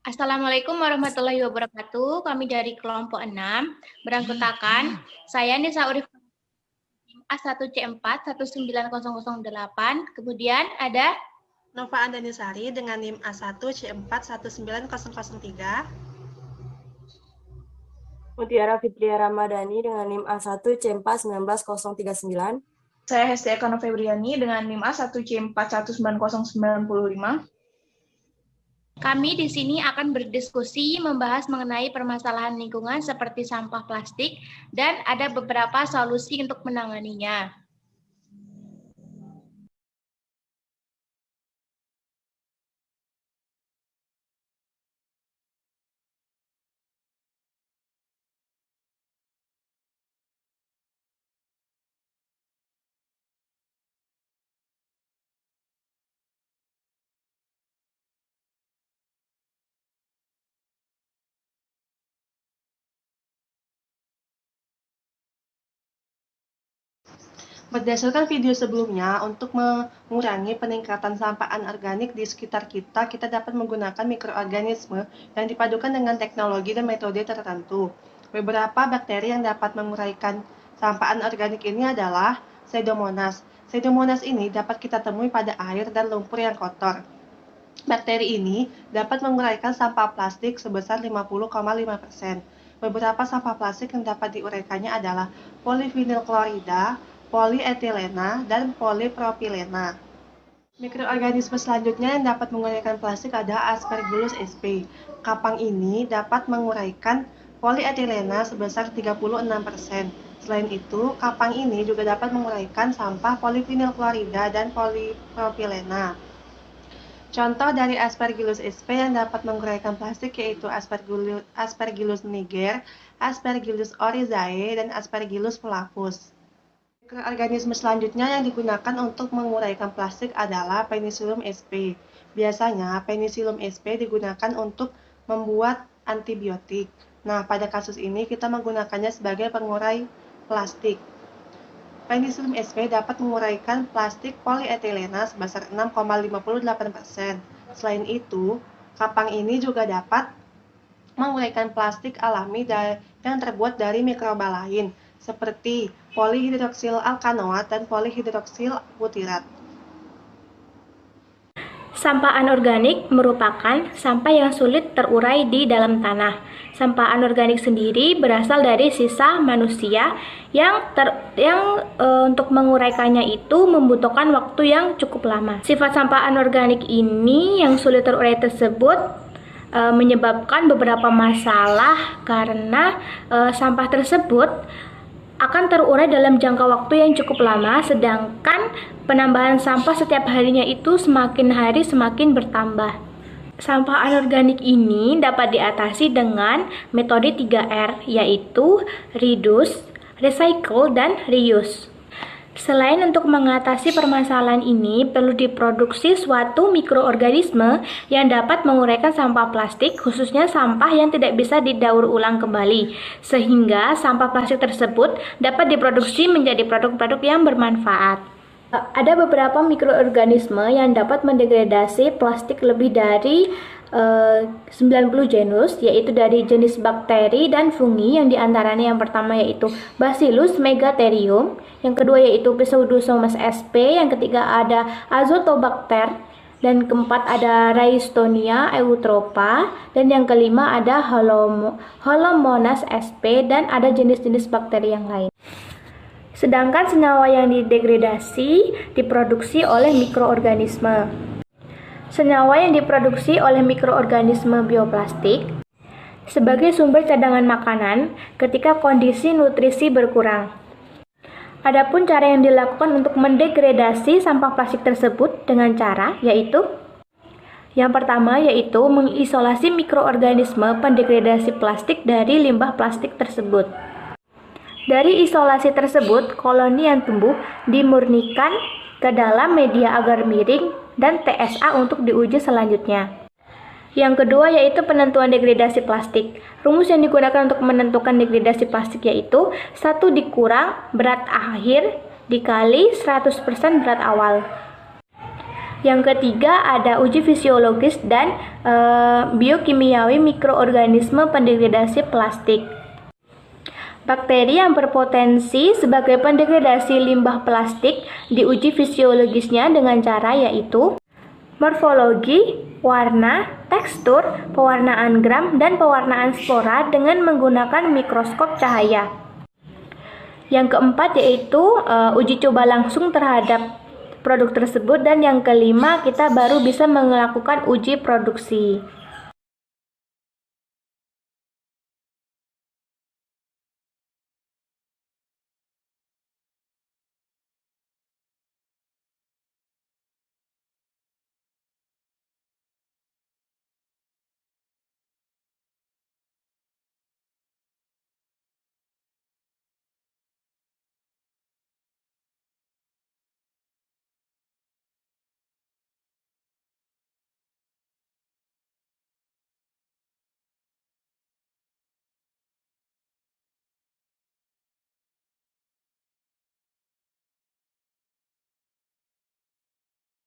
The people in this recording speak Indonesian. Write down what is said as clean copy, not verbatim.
Assalamualaikum warahmatullahi wabarakatuh. Kami dari kelompok 6 beranggotakan saya Nisa Urif A1C4 19008. Kemudian ada Nova Andanisari dengan NIM A1C4 19003. Mutiara Fitria Ramadhani dengan NIM A1C4 19039. Saya Hesti Eka Febriani dengan NIM A1C4 19095. Kami di sini akan berdiskusi membahas mengenai permasalahan lingkungan seperti sampah plastik dan ada beberapa solusi untuk menanganinya. Berdasarkan video sebelumnya, untuk mengurangi peningkatan sampah anorganik di sekitar kita, kita dapat menggunakan mikroorganisme yang dipadukan dengan teknologi dan metode tertentu. Beberapa bakteri yang dapat menguraikan sampah anorganik ini adalah Pseudomonas. Pseudomonas ini dapat kita temui pada air dan lumpur yang kotor. Bakteri ini dapat menguraikan sampah plastik sebesar 50,5%. Beberapa sampah plastik yang dapat diuraikannya adalah polivinyl klorida, polietilena, dan polipropilena. Mikroorganisme selanjutnya yang dapat menguraikan plastik adalah Aspergillus sp. Kapang ini dapat menguraikan polietilena sebesar 36%. Selain itu, kapang ini juga dapat menguraikan sampah polivinyl klorida dan polipropilena. Contoh dari Aspergillus sp yang dapat menguraikan plastik yaitu Aspergillus niger, Aspergillus oryzae, dan Aspergillus flavus. Mikroorganisme selanjutnya yang digunakan untuk menguraikan plastik adalah Penicillium sp. Biasanya, Penicillium sp digunakan untuk membuat antibiotik. Nah, pada kasus ini kita menggunakannya sebagai pengurai plastik. Penicillium sp dapat menguraikan plastik polietilena sebesar 6,58%. Selain itu, kapang ini juga dapat menguraikan plastik alami yang terbuat dari mikroba lain, seperti polihidroksil alkanoat dan polihidroksil butirat. Sampah anorganik merupakan sampah yang sulit terurai di dalam tanah. Sampah anorganik sendiri berasal dari sisa manusia yang untuk menguraikannya itu membutuhkan waktu yang cukup lama. Sifat sampah anorganik ini yang sulit terurai tersebut menyebabkan beberapa masalah karena sampah tersebut akan terurai dalam jangka waktu yang cukup lama, sedangkan penambahan sampah setiap harinya itu semakin hari semakin bertambah. Sampah anorganik ini dapat diatasi dengan metode 3R, yaitu reduce, recycle, dan reuse. Selain untuk mengatasi permasalahan ini, perlu diproduksi suatu mikroorganisme yang dapat menguraikan sampah plastik, khususnya sampah yang tidak bisa didaur ulang kembali, sehingga sampah plastik tersebut dapat diproduksi menjadi produk-produk yang bermanfaat. Ada beberapa mikroorganisme yang dapat mendegradasi plastik lebih dari 90 genus, yaitu dari jenis bakteri dan fungi, yang diantaranya yang pertama yaitu Bacillus megatherium, yang kedua yaitu Pseudomonas sp, yang ketiga ada Azotobacter, dan keempat ada Rhizostonia eutropa, dan yang kelima ada Holomonas sp, dan ada jenis-jenis bakteri yang lain. Sedangkan senyawa yang didegradasi diproduksi oleh mikroorganisme. Senyawa yang diproduksi oleh mikroorganisme bioplastik sebagai sumber cadangan makanan ketika kondisi nutrisi berkurang. Adapun cara yang dilakukan untuk mendegradasi sampah plastik tersebut dengan cara yaitu yang pertama yaitu mengisolasi mikroorganisme pendegradasi plastik dari limbah plastik tersebut. Dari isolasi tersebut, koloni yang tumbuh dimurnikan ke dalam media agar miring dan TSA untuk diuji selanjutnya. Yang kedua yaitu penentuan degradasi plastik. Rumus yang digunakan untuk menentukan degradasi plastik yaitu 1 dikurang berat akhir dikali 100% berat awal. Yang ketiga ada uji fisiologis dan biokimiawi mikroorganisme pendegradasi plastik. Bakteri yang berpotensi sebagai pendegradasi limbah plastik diuji fisiologisnya dengan cara yaitu morfologi, warna, tekstur, pewarnaan gram, dan pewarnaan spora dengan menggunakan mikroskop cahaya. Yang keempat yaitu uji coba langsung terhadap produk tersebut, dan yang kelima kita baru bisa melakukan uji produksi.